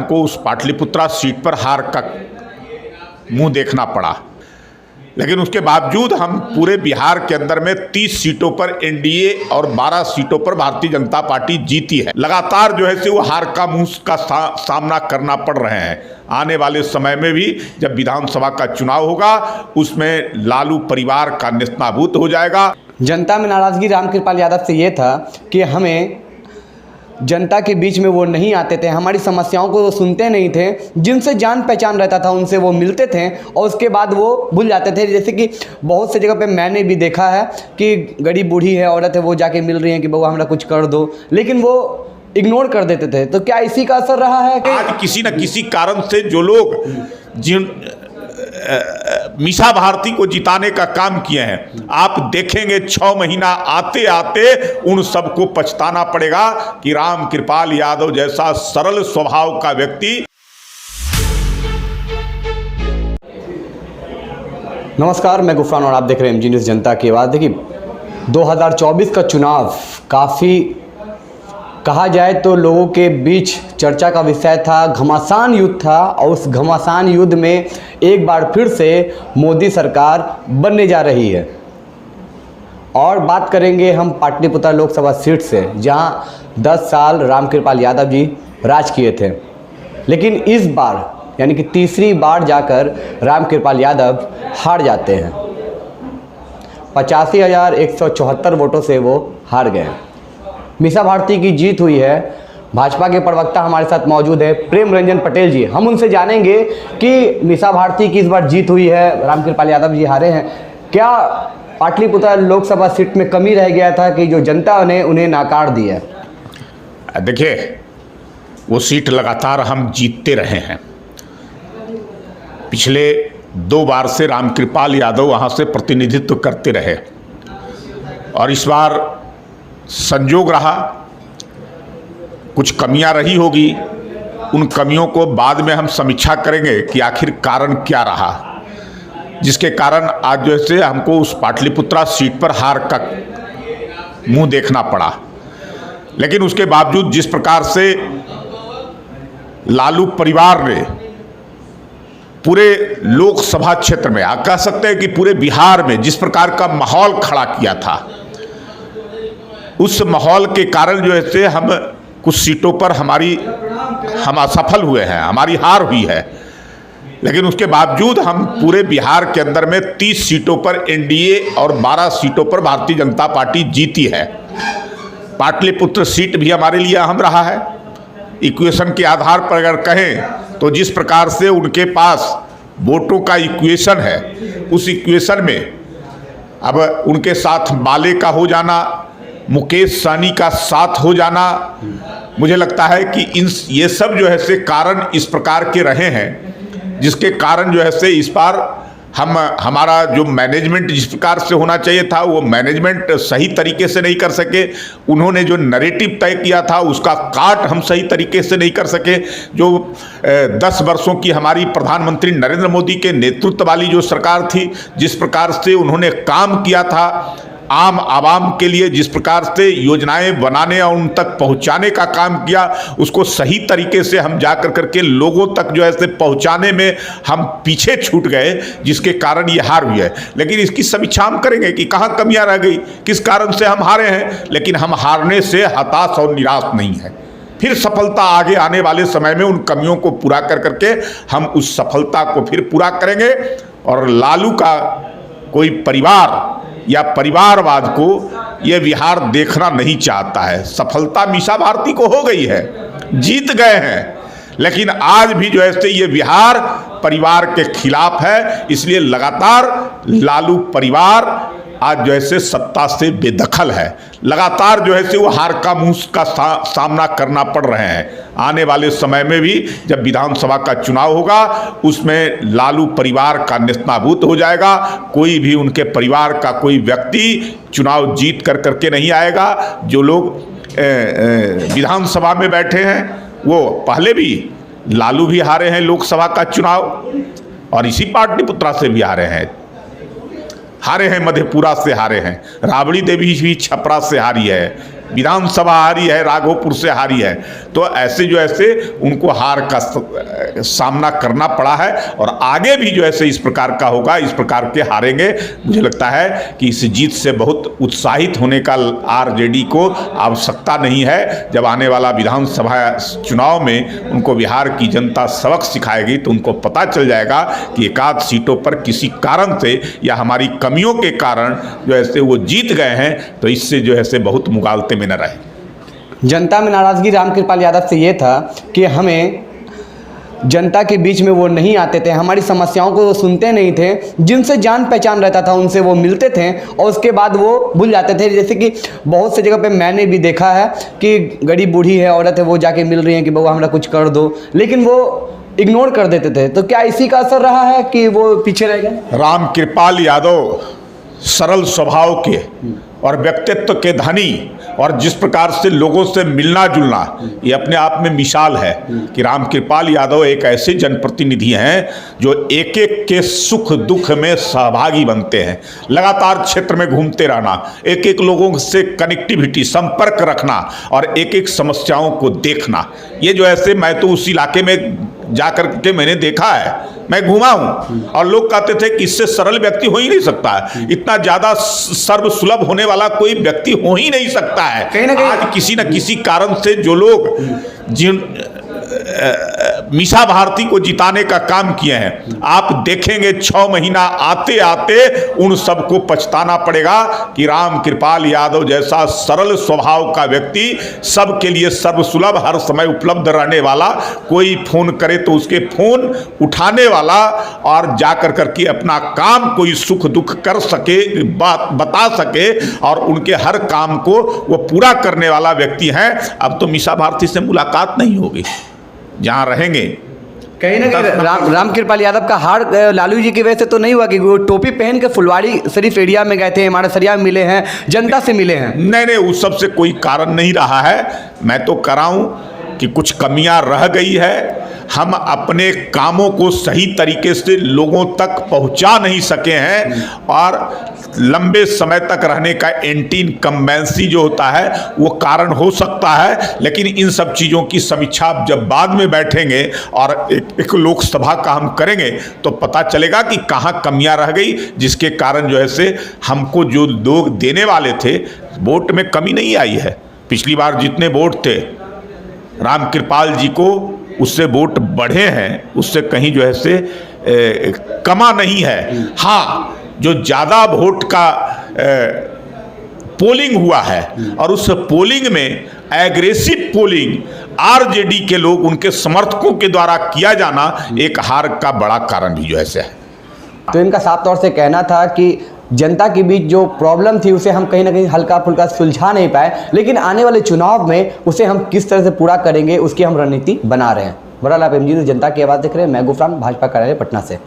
को उस पाटलिपुत्रा सीट पर हार का मुंह देखना पड़ा, लेकिन उसके बावजूद हम पूरे बिहार के अंदर में 30 सीटों पर एनडीए और 12 सीटों पर भारतीय जनता पार्टी जीती है। लगातार जो है वो हार का मुंह का सामना करना पड़ रहे हैं। आने वाले समय में भी जब विधानसभा का चुनाव होगा उसमें लालू परिवार का नेस्तनाबूत हो जाएगा। जनता में नाराज़गी रामकृपाल यादव से ये था कि हमें जनता के बीच में वो नहीं आते थे, हमारी समस्याओं को वो सुनते नहीं थे, जिनसे जान पहचान रहता था उनसे वो मिलते थे और उसके बाद वो भूल जाते थे। जैसे कि बहुत से जगह पे मैंने भी देखा है कि गरीब बूढ़ी है, औरत है, वो जाके मिल रही है कि बउआ हमरा कुछ कर दो, लेकिन वो इग्नोर कर देते थे। तो क्या इसी का असर रहा है कि आज किसी न किसी कारण से जो लोग जिन मीसा भारती को जिताने का काम किए हैं, आप देखेंगे 6 महीना आते आते उन सबको पछताना पड़ेगा कि रामकृपाल यादव जैसा सरल स्वभाव का व्यक्ति। नमस्कार, मैं गुफरान और आप देख रहे हैं एमजी न्यूज़ जनता की आवाज़। देखिए 2024 का चुनाव काफ़ी कहा जाए तो लोगों के बीच चर्चा का विषय था, घमासान युद्ध था और उस घमासान युद्ध में एक बार फिर से मोदी सरकार बनने जा रही है। और बात करेंगे हम पाटलिपुत्रा लोकसभा सीट से, जहां 10 साल रामकृपाल यादव जी राज किए थे, लेकिन इस बार यानी कि तीसरी बार जाकर रामकृपाल यादव हार जाते हैं। 85,174 वोटों से वो हार गए। मीसा भारती की जीत हुई है। भाजपा के प्रवक्ता हमारे साथ मौजूद है प्रेम रंजन पटेल जी। हम उनसे जानेंगे कि मीसा भारती की इस बार जीत हुई है, रामकृपाल यादव जी हारे हैं, क्या पाटलिपुत्रा लोकसभा सीट में कमी रह गया था कि जो जनता ने उन्हें नाकार दिया? देखिए, वो सीट लगातार हम जीतते रहे हैं। पिछले 2 बार से रामकृपाल यादव वहाँ से प्रतिनिधित्व करते रहे और इस बार संजोग रहा, कुछ कमियां रही होगी। उन कमियों को बाद में हम समीक्षा करेंगे कि आखिर कारण क्या रहा, जिसके कारण आज जो है हमको उस पाटलिपुत्रा सीट पर हार का मुंह देखना पड़ा। लेकिन उसके बावजूद जिस प्रकार से लालू परिवार ने पूरे लोकसभा क्षेत्र में, आप कह सकते हैं कि पूरे बिहार में जिस प्रकार का माहौल खड़ा किया था, उस माहौल के कारण जो है हम कुछ सीटों पर हम असफल हुए हैं, हमारी हार हुई है। लेकिन उसके बावजूद हम पूरे बिहार के अंदर में 30 सीटों पर एनडीए और 12 सीटों पर भारतीय जनता पार्टी जीती है। पाटलिपुत्र सीट भी हमारे लिए अहम रहा है। इक्वेशन के आधार पर अगर कहें तो जिस प्रकार से उनके पास वोटों का इक्वेशन है, उस इक्वेशन में अब उनके साथ माले का हो जाना, मुकेश सहनी का साथ हो जाना, मुझे लगता है कि ये सब जो है से कारण इस प्रकार के रहे हैं, जिसके कारण जो है से इस बार हमारा जो मैनेजमेंट जिस प्रकार से होना चाहिए था वो मैनेजमेंट सही तरीके से नहीं कर सके। उन्होंने जो नैरेटिव तय किया था उसका काट हम सही तरीके से नहीं कर सके। जो 10 वर्षों की हमारी प्रधानमंत्री नरेंद्र मोदी के नेतृत्व वाली जो सरकार थी, जिस प्रकार से उन्होंने काम किया था, आम आवाम के लिए जिस प्रकार से योजनाएं बनाने और उन तक पहुंचाने का काम किया, उसको सही तरीके से हम जाकर करके लोगों तक जो है से पहुंचाने में हम पीछे छूट गए, जिसके कारण ये हार हुई है। लेकिन इसकी समीक्षा हम करेंगे कि कहाँ कमियां रह गई, किस कारण से हम हारे हैं। लेकिन हम हारने से हताश और निराश नहीं है। फिर सफलता आगे आने वाले समय में उन कमियों को पूरा कर करके हम उस सफलता को फिर पूरा करेंगे। और लालू का कोई परिवार या परिवारवाद को यह बिहार देखना नहीं चाहता है। सफलता मीसा भारती को हो गई है, जीत गए हैं, लेकिन आज भी जो है ये बिहार परिवार के खिलाफ है। इसलिए लगातार लालू परिवार आज जो है सत्ता से बेदखल है। लगातार जो है वो हार का मुंह का सामना करना पड़ रहे हैं। आने वाले समय में भी जब विधानसभा का चुनाव होगा उसमें लालू परिवार का नेस्तनाबूत हो जाएगा। कोई भी उनके परिवार का कोई व्यक्ति चुनाव जीत कर करके नहीं आएगा। जो लोग विधानसभा में बैठे हैं वो पहले भी लालू भी हारे हैं लोकसभा का चुनाव और इसी पाटलिपुत्रा से भी हारे हैं, मधेपुरा से हारे हैं, राबड़ी देवी भी छपरा से हारी है, विधानसभा हारी है, राघोपुर से हारी है। तो ऐसे जो ऐसे उनको हार का सामना करना पड़ा है और आगे भी जो ऐसे इस प्रकार का होगा, इस प्रकार के हारेंगे। मुझे लगता है कि इस जीत से बहुत उत्साहित होने का आरजेडी को आवश्यकता नहीं है। जब आने वाला विधानसभा चुनाव में उनको बिहार की जनता सबक सिखाएगी तो उनको पता चल जाएगा कि एकाध सीटों पर किसी कारण से या हमारी कमियों के कारण जो ऐसे वो जीत गए हैं, तो इससे जो ऐसे बहुत मुगालते में न रहे। जनता में नाराज़गी रामकृपाल यादव से ये था कि हमें जनता के बीच में वो नहीं आते थे, हमारी समस्याओं को वो सुनते नहीं थे, जिनसे जान पहचान रहता था उनसे वो मिलते थे और उसके बाद वो भूल जाते थे। जैसे कि बहुत सी जगह पे मैंने भी देखा है कि गरीब बूढ़ी है, औरत है, वो जाके मिल रही है कि बउआ हमरा कुछ कर दो, लेकिन वो इग्नोर कर देते थे। तो क्या इसी का असर रहा है कि वो पीछे रह गए? रामकृपाल यादव सरल स्वभाव के और व्यक्तित्व के धनी और जिस प्रकार से लोगों से मिलना जुलना, ये अपने आप में मिसाल है कि रामकृपाल यादव एक ऐसे जनप्रतिनिधि हैं जो एक एक के सुख दुख में सहभागी बनते हैं। लगातार क्षेत्र में घूमते रहना, एक एक लोगों से कनेक्टिविटी, संपर्क रखना और एक एक समस्याओं को देखना, ये जो ऐसे मैं तो उस इलाके में जाकर के मैंने देखा है, मैं घूमा हूँ और लोग कहते थे कि इससे सरल व्यक्ति हो ही नहीं सकता है, इतना ज़्यादा सर्वसुलभ होने वाला कोई व्यक्ति हो ही नहीं सकता है। कहीं ना कहीं आज किसी न किसी कारण से जो लोग जिन मीसा भारती को जिताने का काम किए हैं, आप देखेंगे 6 महीना आते आते उन सबको पछताना पड़ेगा कि रामकृपाल यादव जैसा सरल स्वभाव का व्यक्ति, सबके लिए सर्वसुलभ, हर समय उपलब्ध रहने वाला, कोई फोन करे तो उसके फोन उठाने वाला और जाकर करके अपना काम कोई सुख दुख कर सके, बात बता सके और उनके हर काम को वो पूरा करने वाला व्यक्ति है। अब तो मीसा भारती से मुलाकात नहीं होगी, जहाँ रहेंगे। कहीं ना कहीं रामकृपाल यादव का हार लालू जी की वजह से तो नहीं हुआ कि वो टोपी पहन के फुलवाड़ी शरीफ एरिया में गए थे, हमारे सरिया में मिले हैं, जनता से मिले हैं? नहीं, उस सब से कोई कारण नहीं रहा है। मैं तो कराऊं कि कुछ कमियां रह गई है, हम अपने कामों को सही तरीके से लोगों तक पहुंचा नहीं सके हैं और लंबे समय तक रहने का एंटी इनकम्बेंसी जो होता है वो कारण हो सकता है। लेकिन इन सब चीज़ों की समीक्षा जब बाद में बैठेंगे और एक लोकसभा का हम करेंगे तो पता चलेगा कि कहाँ कमियां रह गई, जिसके कारण जो है से हमको जो लोग देने वाले थे, वोट में कमी नहीं आई है। पिछली बार जितने वोट थे रामकृपाल जी को, उससे वोट बढ़े हैं, उससे कहीं जो है से कमा नहीं है। हाँ, जो ज़्यादा वोट का पोलिंग हुआ है और उस पोलिंग में एग्रेसिव पोलिंग आरजेडी के लोग, उनके समर्थकों के द्वारा किया जाना एक हार का बड़ा कारण भी जो है से है। तो इनका साफ तौर से कहना था कि जनता के बीच जो प्रॉब्लम थी उसे हम कहीं ना कहीं हल्का फुल्का सुलझा नहीं पाए, लेकिन आने वाले चुनाव में उसे हम किस तरह से पूरा करेंगे उसकी हम रणनीति बना रहे हैं। बहरहाल आप एमजी न्यूज़ जनता की आवाज़ देख रहे हैं। मैं गुफरान, भाजपा कार्यालय पटना से।